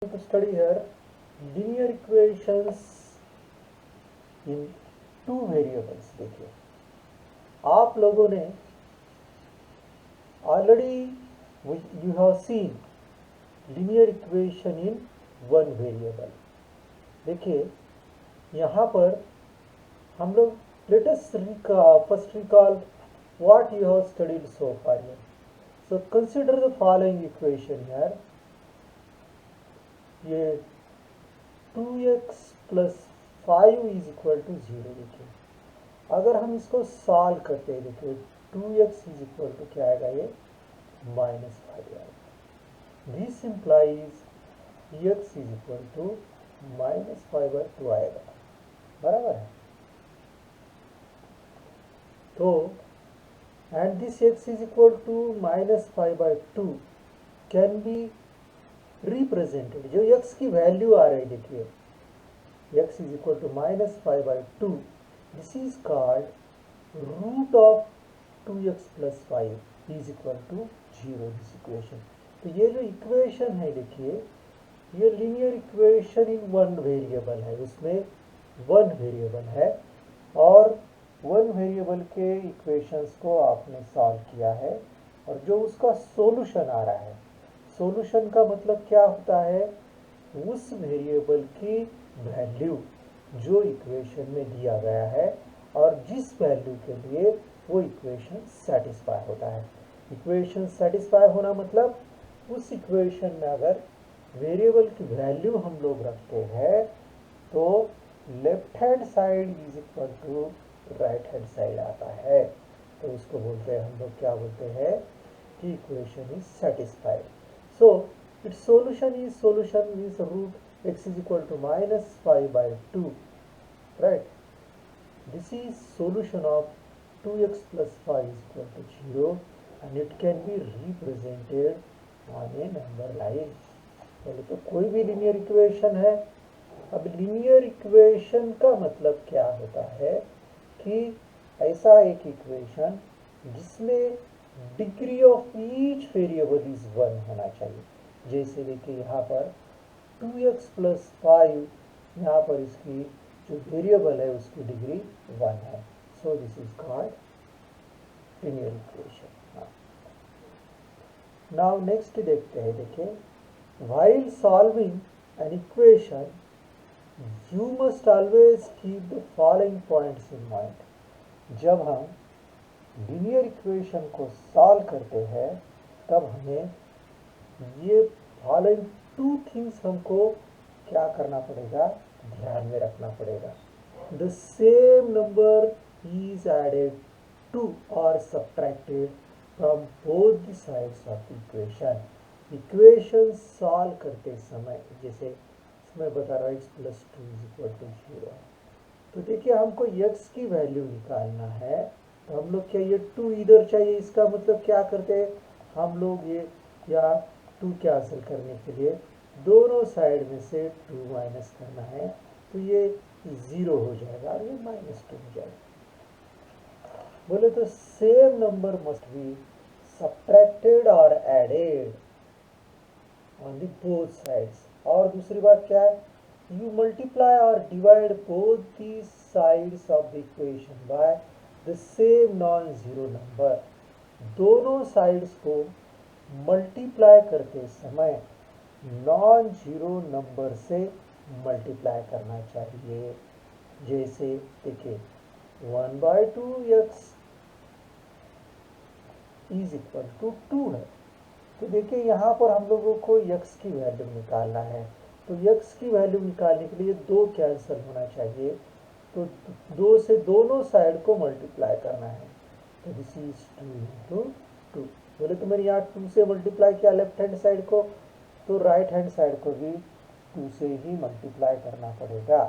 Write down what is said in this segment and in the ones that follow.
To study here linear equations in to variables. देखिए आप लोगों ने already you have seen linear equation in one variable. देखिए यहाँ पर हम लोग let us first recall what you have studied so far. So consider the following equation here. ये 2x plus 5 is equal to 0। देखिए अगर हम इसको सॉल्व करते हैं, देखिए 2x इज इक्वल टू क्या आएगा, ये -5 आएगा। This implies x is equal to -5/2 आएगा, बराबर है। तो and this x is equal to -5/2 can be represented. जो x की वैल्यू आ रही है, देखिए x is equal to -5/2, this is called root of 2x plus 5 is equal to 0। This equation, तो ये जो इक्वेशन है, देखिए ये linear equation in one variable है। उसमें वन वेरिएबल है और वन वेरिएबल के इक्वेशंस को आपने सॉल्व किया है और जो उसका सॉल्यूशन आ रहा है, सॉल्यूशन का मतलब क्या होता है, उस वेरिएबल की वैल्यू जो इक्वेशन में दिया गया है और जिस वैल्यू के लिए वो इक्वेशन सेटिस्फाई होता है। इक्वेशन सेटिस्फाई होना मतलब उस इक्वेशन में अगर वेरिएबल की वैल्यू हम लोग रखते हैं तो left hand side is equal to right hand side आता है। तो उसको बोलते हैं, हम लोग क्या बोलते हैं कि equation is satisfied. So its solution is root x is equal to -5/2, right? This is solution of 2x plus 5 is equal to 0 and it can be represented on a number line। पहले तो कोई भी linear equation है। अब linear equation का मतलब क्या होता है कि ऐसा एक इक्वेशन जिसमें degree of each variable is 1 होना चाहिए। जैसे देखिए यहाँ पर 2x प्लस 5, यहाँ पर इसकी जो वेरिएबल है उसकी डिग्री 1 है। सो this is called linear equation. Now next देखते हैं। देखिए while solving an equation you must always keep the following points in mind. जब हम लीनियर इक्वेशन को सॉल्व करते हैं तब हमें ये फॉलोइंग टू थिंग्स हमको क्या करना पड़ेगा, ध्यान में रखना पड़ेगा। The same number is added to और subtracted from both the sides of the equation. Equation solve करते समय जैसे इसमें बता रहा है x plus 2 is equal to 0। तो देखिए हमको x की वैल्यू निकालना है, तो हम लोग क्या ये 2 इधर चाहिए, इसका मतलब क्या करते हैं हम लोग ये या 2 कैंसिल करने के लिए दोनों साइड में से 2 माइनस करना है, तो ये 0 हो जाएगा और ये -2 हो जाएगा। बोले तो same number must be subtracted और added on the both sides. और दूसरी बात क्या है, यू मल्टीप्लाई और divide both the sides of the equation by the same non zero number. दोनों साइड्स को मल्टीप्लाई करते समय नॉन जीरो नंबर से मल्टीप्लाई करना चाहिए। जैसे देखिए 1/2x इज इक्वल टू 2 है। तो देखिए यहाँ पर हम लोगों को x की वैल्यू निकालना है, तो x की वैल्यू निकालने के लिए 2 कैंसिल होना चाहिए, तो 2 से दोनों साइड को मल्टीप्लाई करना है। तो दिस इज 2 इंटू 2। बोले तो मैंने यहाँ 2 से मल्टीप्लाई किया लेफ्ट हैंड साइड को, तो राइट हैंड साइड को भी 2 से ही मल्टीप्लाई करना पड़ेगा।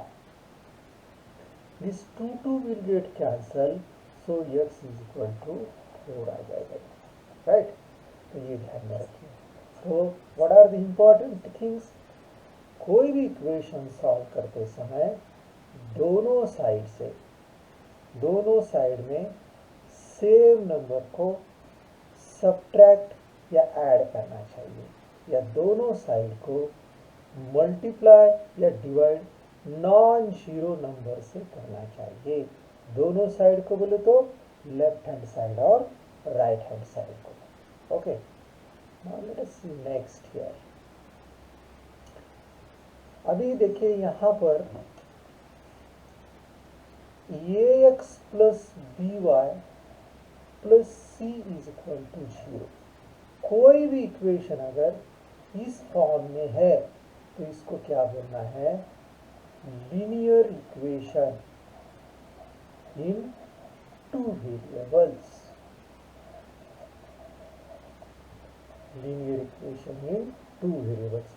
This 2 will get cancel, so x is equal to 4 आ जाएगा, राइट। तो ये ध्यान में रखिए। तो what are the important things, कोई भी इक्वेशन सॉल्व करते समय दोनों साइड में सेम नंबर को सब्ट्रैक्ट या ऐड करना चाहिए, या दोनों साइड को मल्टीप्लाई या डिवाइड नॉन जीरो नंबर से करना चाहिए। दोनों साइड को बोले तो लेफ्ट हैंड साइड और राइट हैंड साइड को। Okay, now let us see next here. अभी देखिए यहाँ पर ax plus B Y plus C is equal to 0। कोई भी इक्वेशन अगर इस फॉर्म में है तो इसको क्या बोलना है, linear equation in two variables. Linear equation in two variables.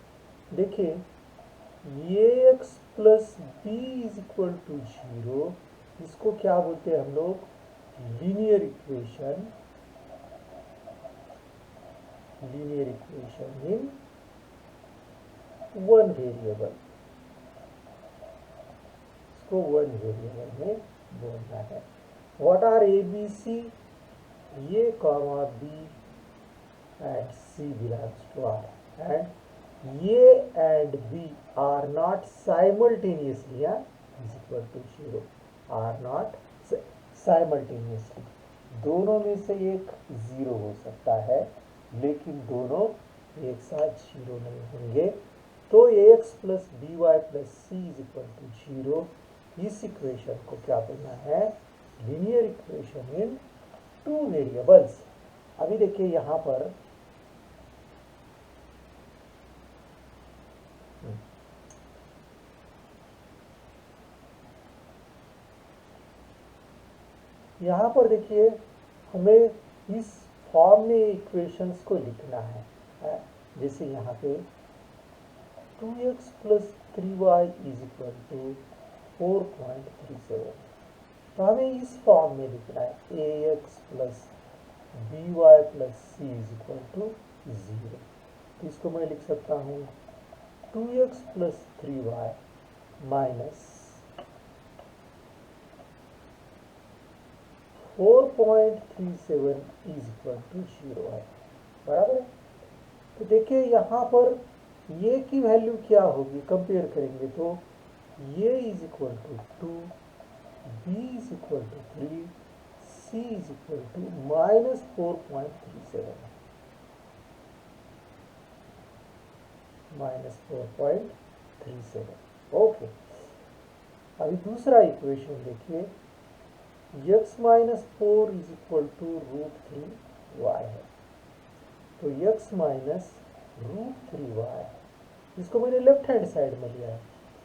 देखिए ax plus B is equal to 0, इसको क्या बोलते हैं हम लोग, linear equation in one variable. इसको वन वेरिएबल में बोलना है। What are A B C, A comma B and C belongs to R, and A and B are not simultaneously is equal to 0, are not simultaneously. दोनों में से एक 0 हो सकता है, लेकिन दोनों एक साथ 0 नहीं होंगे। तो ax plus B Y plus C is equal to 0, इस इक्वेशन को क्या बोलना है, linear equation in two variables. अभी देखिए यहाँ पर देखिए हमें इस फॉर्म में इक्वेशंस को लिखना है। जैसे यहाँ पे 2x plus 3y is equal to 4.37, तो हमें इस फॉर्म में लिखना है ax plus B Y plus C is equal to 0। तो इसको मैं लिख सकता हूँ 2x plus 3y minus 4.37 is equal to 0 है, बराबर है। तो देखिए यहाँ पर ये की वैल्यू क्या होगी, कंपेयर करेंगे तो ये is equal to 2, B is equal to 3, C is equal to minus 4.37, minus 4.37। Okay, अभी दूसरा इक्वेशन देखिए, x minus 4 is equal to √3y है। तो x माइनस √3y, इसको मैंने लेफ्ट हैंड साइड में लिया है,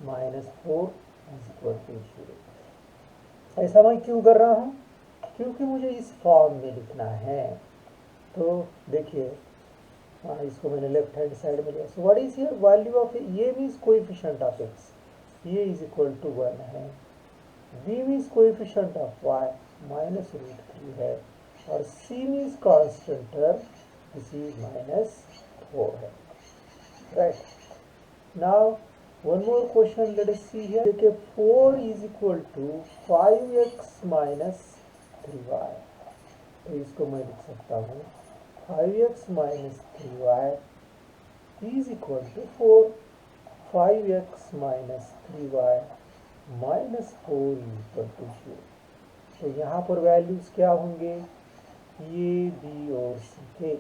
माइनस 4 इज इक्वल टू 0। ऐसा मैं क्यों कर रहा हूँ, क्योंकि मुझे इस फॉर्म में लिखना है। तो देखिए इसको मैंने लेफ्ट हैंड साइड में लिया। सो what is here, value of A means coefficient of x, ये इज इक्वल टू 1 है। b means coefficient of y, minus √3 है, और c means constant term, this is minus 4 है, right. Now one more question, late us see here. देखिए 4 is equal to 5x minus 3y, तो इसको मैं लिख सकता हूँ 5x minus 3y is equal to 4, 5x minus 3y minus 4 is equal to 0। तो यहाँ पर वैल्यूज क्या होंगे, ए बी और सी के।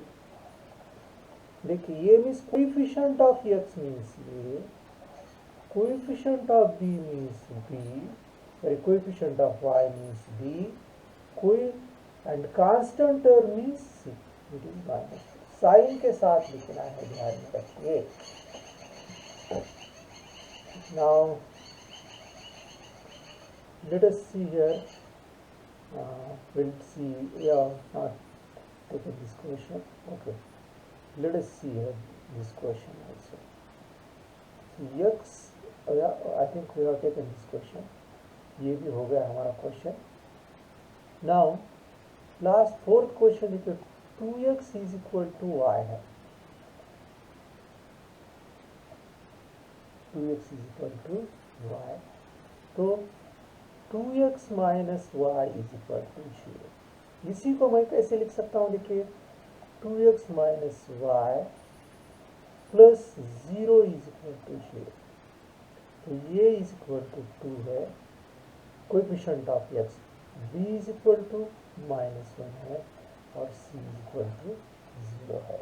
देखिए ये means coefficient of x means A, coefficient of b means b, coefficient of y means b, कोई and constant term means c, it is minus. Sign के साथ लिखना है, ध्यान में रखिए। Now let us see here, we'll see, not taking this question, okay, let us see here this question also. So x, I think we have taken this question, ये भी हो गया हमारा question. Now last fourth question देखिए, 2x is equal to y है, 2x is equal to y, तो 2x minus Y is equal to 0। इसी को मैं कैसे लिख सकता हूँ, देखिए 2x minus y plus 0 is equal to 0। तो ये इज इक्वल टू 2 है coefficient of x, b is equal to -1 है और सी इज इक्वल टू 0 है।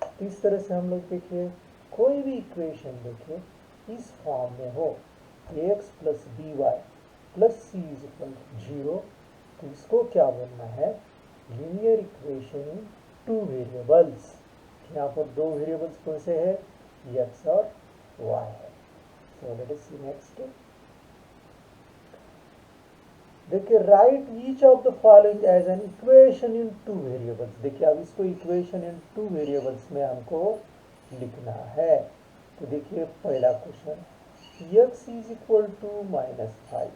तो इस तरह से हम लोग देखिए कोई भी इक्वेशन देखिए इस फॉर्म में हो ax plus B Y plus C is equal to 0, तो इसको क्या बोलना है, linear equation in two variables. यहाँ पर दो वेरिएबल्स कौन से हैं, x और y है। So let us see next. देखिए write each of the following as an equation in two variables. देखिए अब इसको इक्वेशन इन टू वेरिएबल्स में हमको लिखना है। तो देखिए पहला question, x is equal to -5,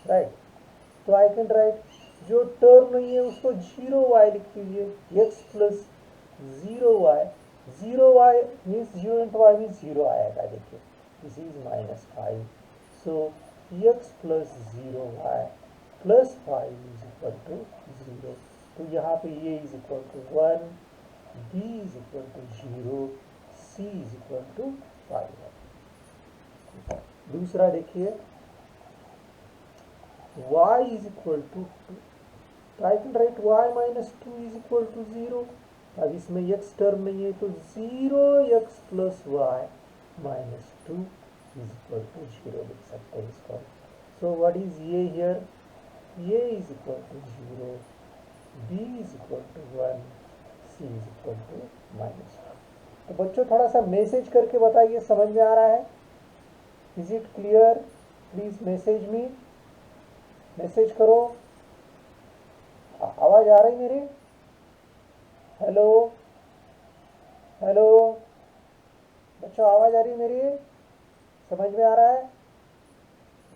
right. तो आई कैन राइट, जो टर्म नहीं है उसको 0y लिख दीजिए, x plus 0y, 0y means 0 into y means 0 आएगा। देखिए this is -5, so x plus 0y plus 5 is equal to 0। तो यहाँ पे ये is equal to 1, b is equal to 0, c is equal to 5 है। दूसरा देखिए y इज इक्वल टू 2, तो I can write y minus 2 is equal to 0। अब इसमें x टर्म नहीं है तो 0x plus y minus 2 is equal to 0 लिख सकते हैं इसको। सो व्हाट इज ये here, a is equal to 0, b is equal to 1, c is equal to -1। तो बच्चों थोड़ा सा मैसेज करके बताइए समझ में आ रहा है, is it clear, please message me, message करो। आवाज आ रही मेरी, हेलो हेलो बच्चों आवाज आ रही मेरी, समझ में आ रहा है,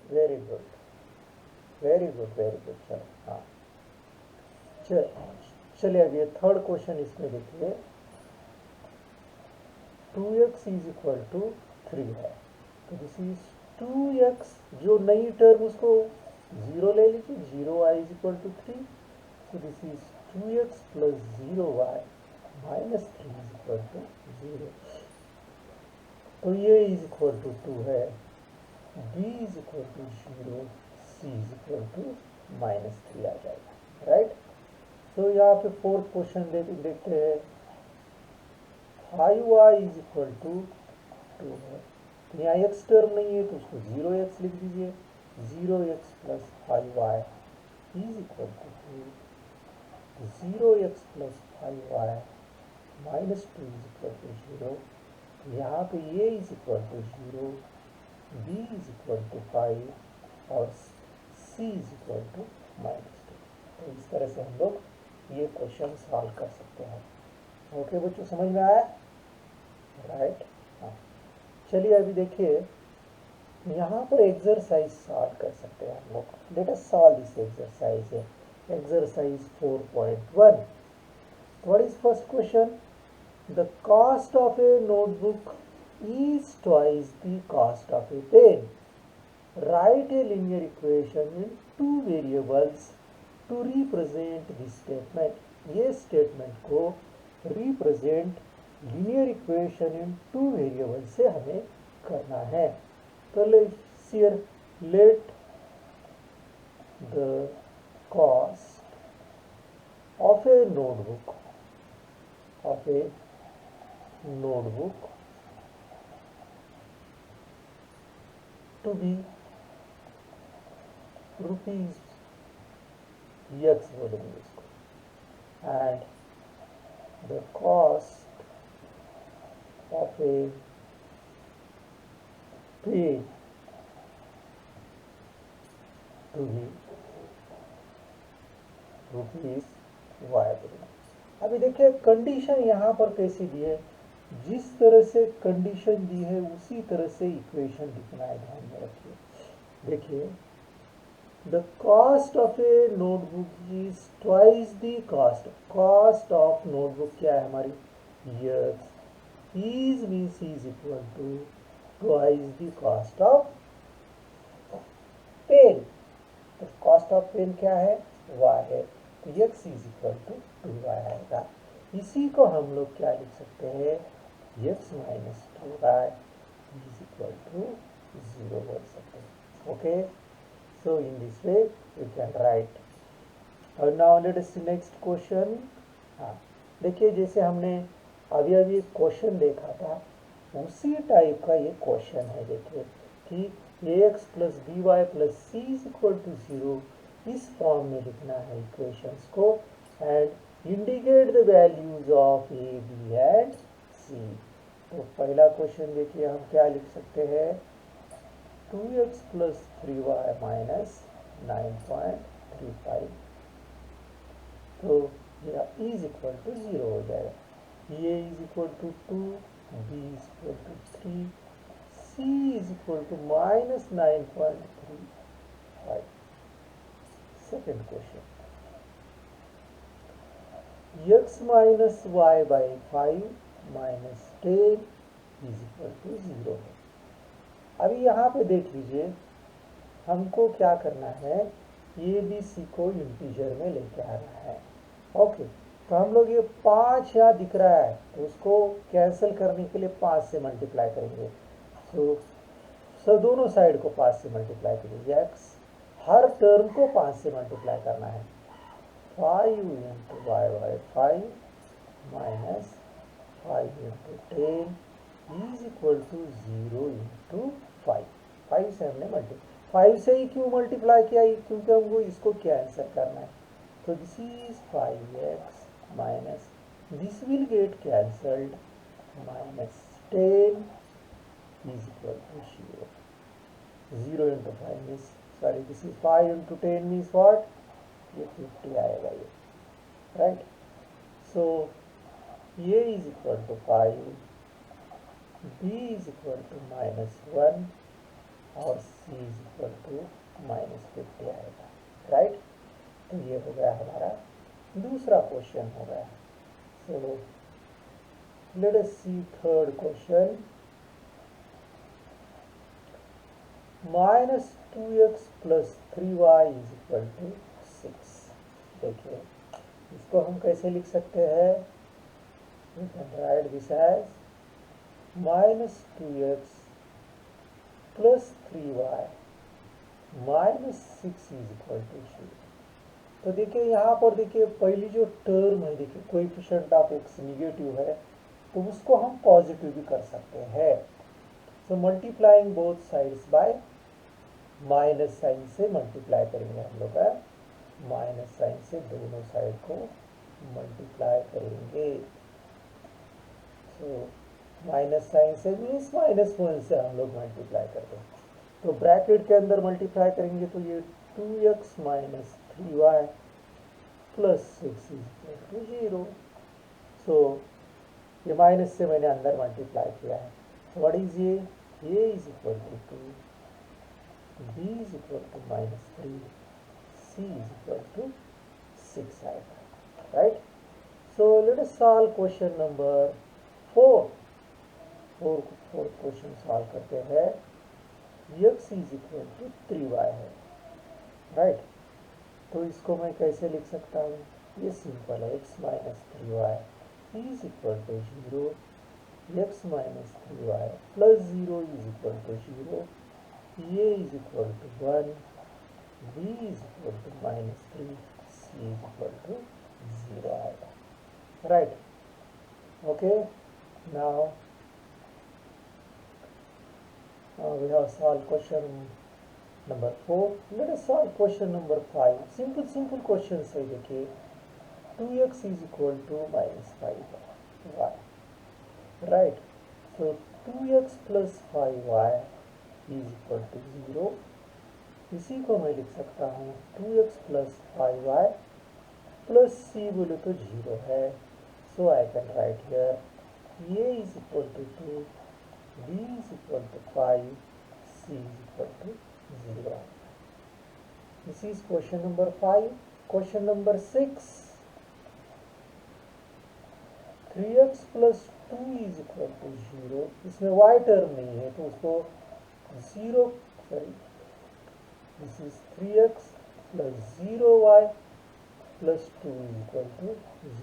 very good very good very good. चलो हाँ चलिए अब ये थर्ड क्वेश्चन इसमें देखिए, 2x इज इक्वल टू 3 है। तो दिस इज 2x, जो नई टर्म उसको 0 ले लीजिए, 0y is equal to 3। So this is 2x plus 0y minus 3 is equal to 0। तो ये इज इक्वल टू 2 है, b is equal to 0, c is equal to -3 आ जाएगा, राइट। तो यहाँ पे फोर्थ क्वेश्चन देखते हैं, 5y इज इक्वल टू 2 है। तो यहाँ x टर्म नहीं है तो उसको 0x लिख दीजिए, 0x plus 5y is equal to 2, 0x plus 5y minus 2 is equal to 0। यहाँ पे ये is equal to 0, b is equal to 5 और c इज इक्वल टू -2। तो इस तरह से हम लोग ये क्वेश्चन सॉल्व कर सकते हैं। ओके बच्चों समझ में आया, राइट। हाँ चलिए अभी देखिए यहाँ पर एक्सरसाइज सॉल्व कर सकते हैं हम लोग। Late us solve this exercise, exercise 4.1। What is first question, the cost of a notebook is twice the cost of a pen. Write a linear equation in two variables to represent this statement. ये statement को represent linear equation in two variables से हमें करना है। तो let's here let the cost of a notebook to be rupees x बोलेंगे इसको, and the cost of a pen to be rupees y बोलेंगे। अभी देखिए कंडीशन यहाँ पर कैसी दी है, जिस तरह से कंडीशन दी है उसी तरह से इक्वेशन लिखना है, ध्यान में रखिए। देखिए the cost of a notebook is twice the cost, cost of notebook क्या है हमारी, yes, is means is equal to twice the cost of pen. तो कॉस्ट ऑफ पेन क्या है, y है, तो x is equal to 2y आएगा। इसी को हम लोग क्या लिख सकते हैं, x minus 2y is equal to 0 बोल सकते हैं. Okay, so in this way we can write. और now let us see next question. हाँ, देखिए जैसे हमने अभी अभी एक क्वेश्चन देखा था उसी टाइप का ये क्वेश्चन है. देखिए कि ax plus B Y plus C is equal to 0 इस फॉर्म में लिखना है इक्वेशंस को and indicate the values of A B and C. तो पहला क्वेश्चन देखिए हम क्या लिख सकते हैं 2x प्लस 3y माइनस 9.35. तो ये इज इक्वल टू 0 हो जाएगा. A is equal to 2, B is equal to 3, C is equal to minus 9.35. Second question x minus Y by 5 minus 10 is equal to 0 है. अभी यहाँ पे देख लीजिए हमको क्या करना है ए बी सी को इंटीजर में लेके आना है. ओके, तो हम लोग ये 5 यहाँ दिख रहा है तो उसको कैंसिल करने के लिए 5 से मल्टीप्लाई करेंगे. सो दोनों साइड को 5 से मल्टीप्लाई करेंगे. x हर टर्म को 5 से मल्टीप्लाई करना है. 5 into y by 5 minus 5 into 10 is equal to 0 into 5. 5 से हमने 5 से ही क्यों मल्टीप्लाई किया क्योंकि हमको इसको कैंसिल करना है. तो this is 5x minus this will get cancelled minus 10 is equal to 0. 0 into 5 means sorry this is 5 into 10 means what ये 50 आएगा ये. राइट, सो ये is equal to 5, b is equal to minus 1 और c is equal to minus 50 आएगा. Right, तो ये हो गया हमारा दूसरा क्वेश्चन हो गया. So let us see third question. Minus 2x plus 3y is equal to 6. देखिए इसको हम कैसे लिख सकते हैं. we can write this as minus 2x plus 3y minus 6 is equal to 0. तो देखिए यहाँ पर देखिए पहली जो टर्म है देखिए कोएफिशिएंट ऑफ x निगेटिव है तो उसको हम पॉजिटिव भी कर सकते हैं. So multiplying both sides by minus sign से मल्टीप्लाई करेंगे हम लोग. माइनस साइन से दोनों साइड को मल्टीप्लाई करेंगे. तो माइनस साइन से मीन्स माइनस 1 से हम लोग मल्टीप्लाई करते हैं. तो ब्रैकेट के अंदर मल्टीप्लाई करेंगे तो ये 2x minus 3y plus 6 is equal to 0. So ये माइनस से मैंने अंदर मल्टीप्लाई किया है. व्हाट इज ये is equal to 2, b is equal to minus 3, c is equal to 6 आएगा. Right, so let us solve question number 4. Fourth question solve करते हैं. x is equal to 3y है. राइट, तो इसको मैं कैसे लिख सकता हूँ. ये सिंपल है. x minus 3y is equal to 0. x minus 3y plus 0 is equal to 0. ये is equal to 1, b is equal to minus 3, c is equal to 0 आएगा. Right, okay. Now we have solved question number 4. Let us solve question number 5. Simple questions है देखिए. 2x is equal to minus 5y. Right. So 2x plus 5y is equal to 0. इसी को मैं लिख सकता हूँ 2x plus 5y plus c बोले तो 0 है. So I can write here a is equal to 2, b is equal to 5, c is equal to 0. This is question number 5. Question number 6. 3x plus 2 is equal to 0. इसमें y term नहीं है तो उसको 0 sorry this is 3x plus 0y plus 2 is equal to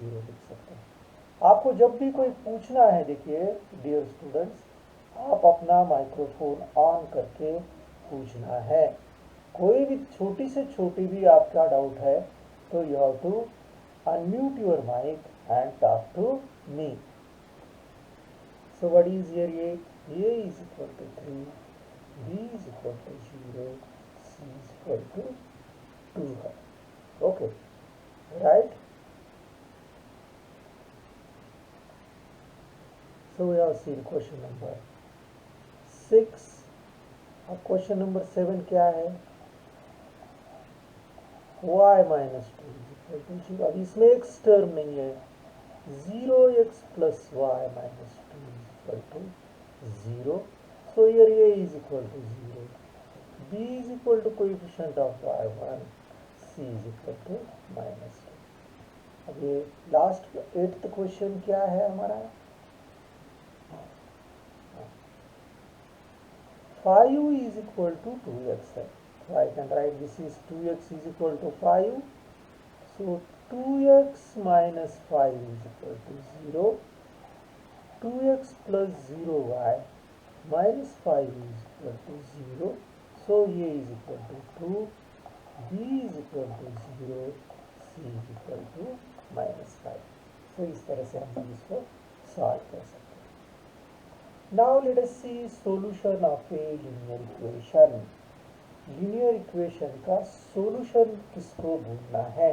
0 लिख सकते हैं. आपको जब भी कोई पूछना है, देखिए डियर स्टूडेंट्स, आप अपना माइक्रोफोन ऑन करके पूछना है। कोई भी छोटी से छोटी भी आपका डाउट है तो you have to unmute your mic and talk to me. So what is here, a is equal to 3, b is equal to 0, c is equal to 2 है। Okay, right. So we have seen question number 6। अब question number 7 क्या है, y minus 2 is equal to 0। अब इसमें x term नहीं है, 0x plus y minus 2 is equal to 0। So here a is equal to 0, b is equal to coefficient of y1, c is equal to minus 2। अब ये last 8th question क्या है हमारा, 5 is equal to 2x है। So I can write this is 2x is equal to 5. So 2x minus 5 is equal to 0. 2x plus 0y minus 5 is equal to 0. So a is equal to 2, b is equal to 0, c is equal to minus 5. So इस तरह से हम इसको solve कर सकते हैं। Now let us see solution of a linear equation। linear equation का solution किसको ढूंढना है।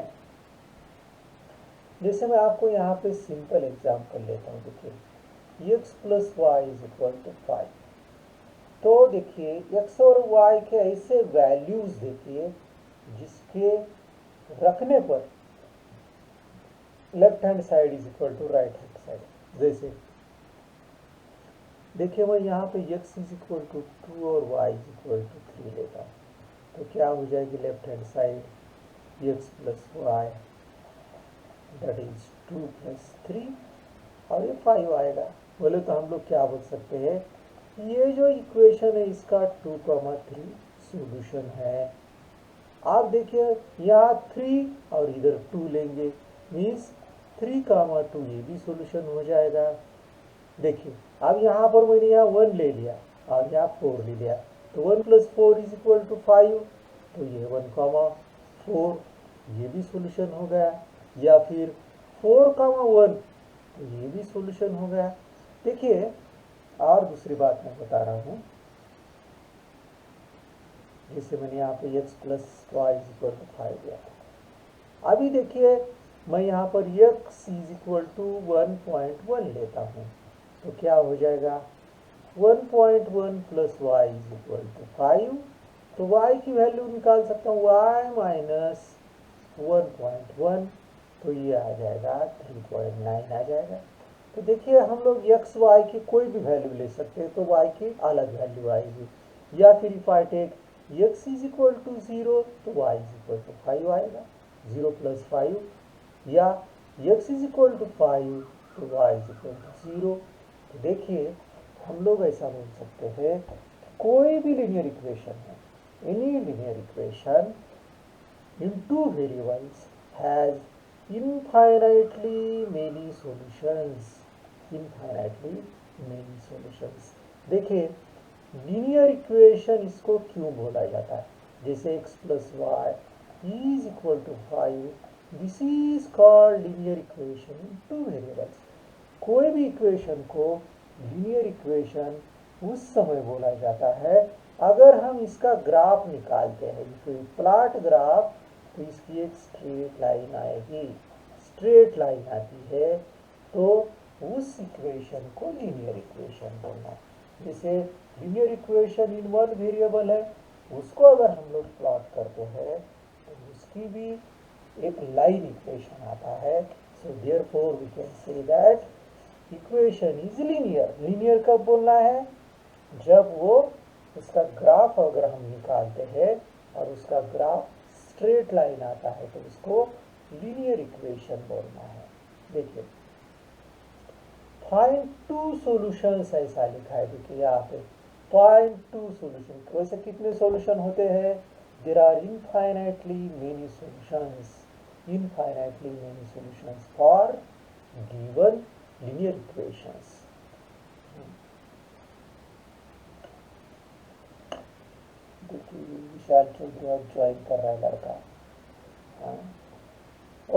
जैसे मैं आपको यहाँ पे सिंपल एग्जाम्पल लेता हूँ। देखिए x plus y is equal to 5। तो देखिए x और y के ऐसे वैल्यूज देखिए जिसके रखने पर left hand side is equal to right hand side. जैसे देखिए मैं यहाँ पे x इज इक्वल टू 2 और y इज इक्वल टू 3 लेता हूँ, तो क्या हो जाएगी left hand side x plus y that is 2 plus 3 और ये 5 आएगा। बोले तो हम लोग क्या बोल सकते हैं, ये जो इक्वेशन है इसका 2,3 सॉल्यूशन है। आप देखिए यहाँ 3 और इधर 2 लेंगे, मीन्स 3,2 ये भी सॉल्यूशन हो जाएगा। देखिए अब यहाँ पर मैंने यहाँ 1 ले लिया और यहाँ 4 ले लिया, तो 1 प्लस 4 इज इक्वल टू 5, तो ये 1,4 ये भी सॉल्यूशन हो गया। या फिर 4,1 तो ये भी सॉल्यूशन हो गया। देखिए और दूसरी बात मैं बता रहा हूँ, जैसे मैंने यहाँ पे x plus y is equal to 5 लिया। अभी देखिए मैं यहाँ पर x इज इक्वल टू 1.1 लेता हूँ, तो क्या हो जाएगा 1.1 plus y is equal to 5। तो y की वैल्यू निकाल सकता हूँ y माइनस 1.1, तो ये आ जाएगा 3.9 आ जाएगा। तो देखिए हम लोग x y की कोई भी वैल्यू ले सकते हैं, तो y की अलग वैल्यू आएगी। या फिर if I take x is equal to 0 तो y इज इक्वल टू 5 आएगा, 0 प्लस 5, या x इज इक्वल टू 5 तो y इज इक्वल टू 0। तो देखिए हम लोग ऐसा बोल सकते हैं, कोई भी लीनियर इक्वेशन है, any linear equation in 2 variables has infinitely many solutions, infinitely many solutions। देखिए लीनियर इक्वेशन इसको क्यों बोला जाता है, जैसे x plus y is equal to 5, this is called linear equation in 2 variables. कोई भी इक्वेशन को लीनियर इक्वेशन उस समय बोला जाता है अगर हम इसका ग्राफ निकालते हैं। तो प्लॉट ग्राफ, तो इसकी एक स्ट्रेट लाइन आएगी, स्ट्रेट लाइन आती है तो उस इक्वेशन को लीनियर इक्वेशन बोलना। जैसे लीनियर इक्वेशन इन 1 वेरिएबल है, उसको अगर हम लोग प्लॉट करते हैं तो उसकी भी एक लाइन इक्वेशन आता है। So therefore we can say that equation is linear. Linear कब बोलना है, जब वो उसका ग्राफ अगर हम निकालते हैं और उसका ग्राफ स्ट्रेट लाइन आता है तो उसको लीनियर इक्वेशन बोलना है। देखिए फाइंड 2 सॉल्यूशंस ऐसा लिखा है, देखिए यहाँ पे फाइंड 2 सॉल्यूशन। वैसे कितने सॉल्यूशन होते हैं, there are infinitely many solutions, infinitely many solutions for given solutions. देखिए विशाल चौधरी अब ज्वाइन कर रहा है लड़का। हाँ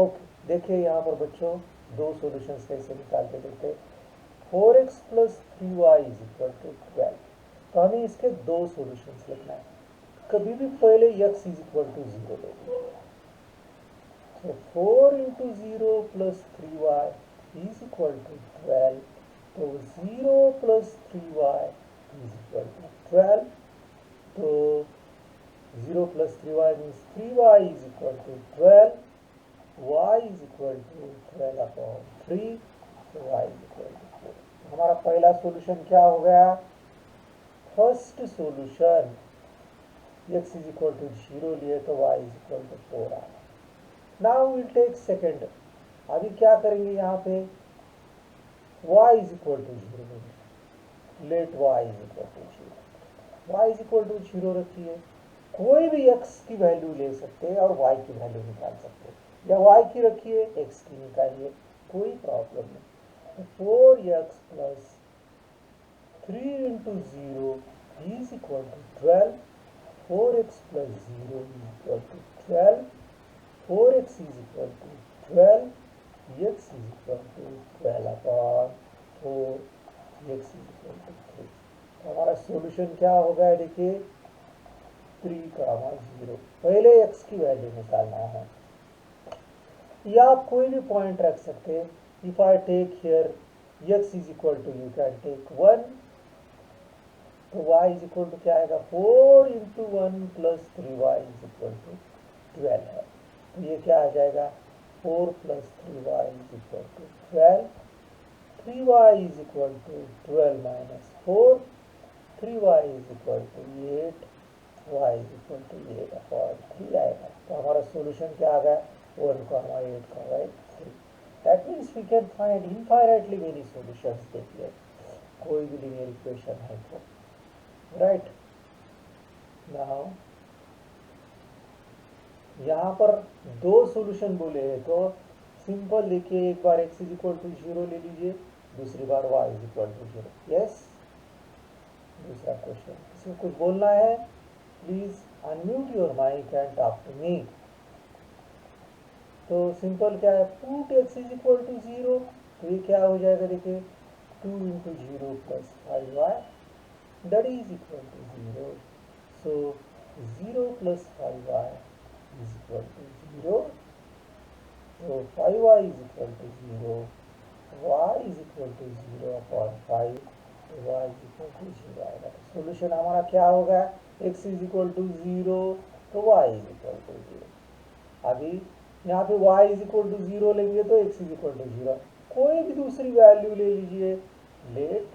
ओके, देखिए यहाँ पर बच्चों दो सॉल्यूशंस कैसे निकालते देखते। 4x plus 3y is equal to 12। तो हमें इसके दो सॉल्यूशंस लिखना है। कभी भी पहले x इज इक्वल टू 0 ले लीजिए। So 4 into 0 plus 3y is equal to 12. तो 0 plus 3y is equal to 12. तो 0 plus 3y means 3y is equal to 12. y is equal to 12 upon 3. So y is equal to 4. हमारा पहला solution क्या हो गया? First solution x is equal to 0 लिए तो y is equal to 4 आया। Now will take second. अभी क्या करेंगे यहाँ पे? y is equal to 0 लेंगे। Let y is equal to 0। y is equal to 0 रखिए। कोई भी x की वैल्यू ले सकते हैं और y की वैल्यू निकाल सकते हैं, या y की रखिए x की निकालिए, कोई प्रॉब्लम नहीं। 4x plus 3 into 0 is equal to 12। 4x plus 0 is equal to 12। 4x is equal to 12, x is equal to 12 upon 4, x is equal to 3। हमारा सॉल्यूशन क्या होगा? देखिए 3, 0। पहले x की वैल्यू निकालना है, या आप कोई भी पॉइंट रख सकते हैं। If I take here x is equal to, you can take 1, तो y is equal to क्या आएगा? 4 into 1 plus 3y is equal to 12 है। तो ये क्या आ जाएगा? 4 plus 3y is equal to 12। 3y is equal to 12 minus 4। 3y is equal to 8। y is equal to 8 upon 3 आएगा। तो हमारा सॉल्यूशन क्या आ गया? 1, 8, 3। That means we can find infinitely many solutions. देखिए कोई भी लीनियर इक्वेशन है तो, राइट। नाउ यहाँ पर दो सॉल्यूशन बोले हैं तो सिंपल देखिए, एक बार x इज इक्वल टू 0 ले लीजिए, दूसरी बार y is equal to 0। Yes, दूसरा क्वेश्चन। किसी को कुछ बोलना है? Please unmute your mic and talk to me. तो सिंपल क्या है? Put x is equal to 0। तो ये क्या हो जाएगा? देखिए 2 into 0 plus 5y that is equal to 0। So 0 plus 5y is equal to 0. So 5y is equal to 0. y is equal to 0 upon 5. तो y is equal to 0 आएगा। तो solution हमारा क्या होगा? x is equal to 0, तो y is equal to 0। अभी यहाँ पे y is equal to 0 लेंगे तो x is equal to 0। कोई भी दूसरी वैल्यू ले लीजिए। Let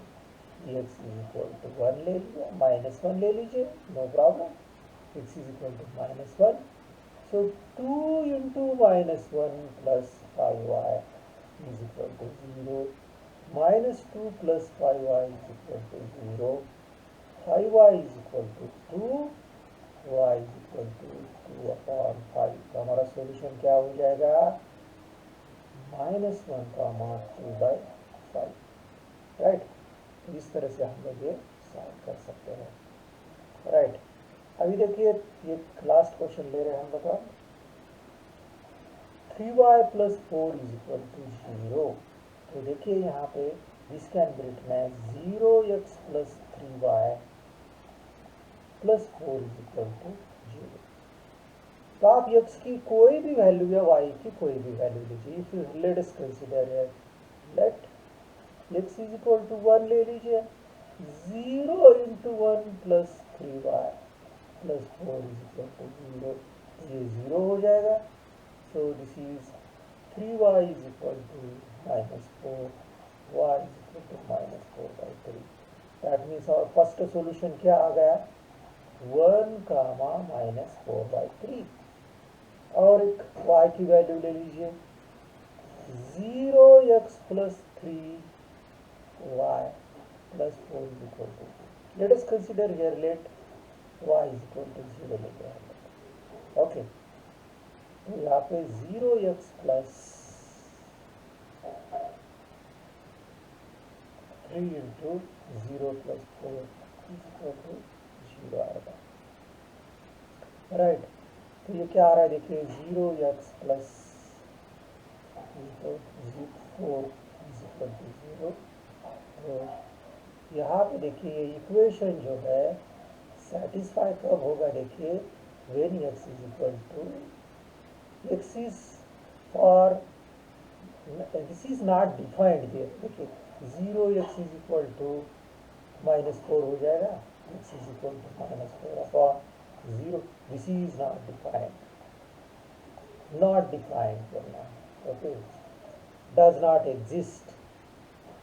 x is equal to 1 ले लीजिए, -1 ले लीजिए, no problem. x is equal to -1। So 2 into -1 plus 5y is equal to 0. -2 plus 5y is equal to 0. 5y is equal to 2. y is equal to 2 upon 5। तो हमारा solution क्या हो जाएगा? -1, 2/5। Right, इस तरह से हम लोग ये सॉल्व कर सकते हैं। राइट, अभी देखिए ये लास्ट क्वेश्चन ले रहे हैं हम लोग। 3y plus 4 is equal to 0। तो देखिए यहाँ पे this can be written as 0x plus 3y plus 4 is equal to 0। तो आप x की कोई भी वैल्यू या y की कोई भी वैल्यू लीजिए। If you let us consider let x is equal to 1 ले लीजिए। 0 into 1 plus 3y plus 4 is equal to 0। ये 0 हो जाएगा। So this is 3y is equal to -4, y is equal to -4/3। That means our first solution क्या आ गया? 1, -4/3। और एक y की वैल्यू ले लीजिए। 0x plus 3y plus 4 is equal to 2। Let us consider here let y is equal to 0 लेते हैं। Okay, तो यहाँ पे 0x प्लस 3 इंटू 0 + 4 = 0 आएगा, राइट। तो ये क्या आ रहा है देखिए, 0x + 4 = 0। तो यहाँ पे देखिए ये इक्वेशन जो है सेटिस्फाई कब होगा देखिए, when x is for, this is not defined here देखिए, 0x -4 हो जाएगा, x -4 / 0, this is not defined, not defined करना है, okay, does not exist,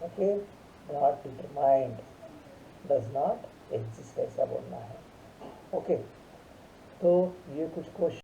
okay, not determined, does not exist ऐसा बोलना है, ओके। तो ये कुछ क्वेश्चन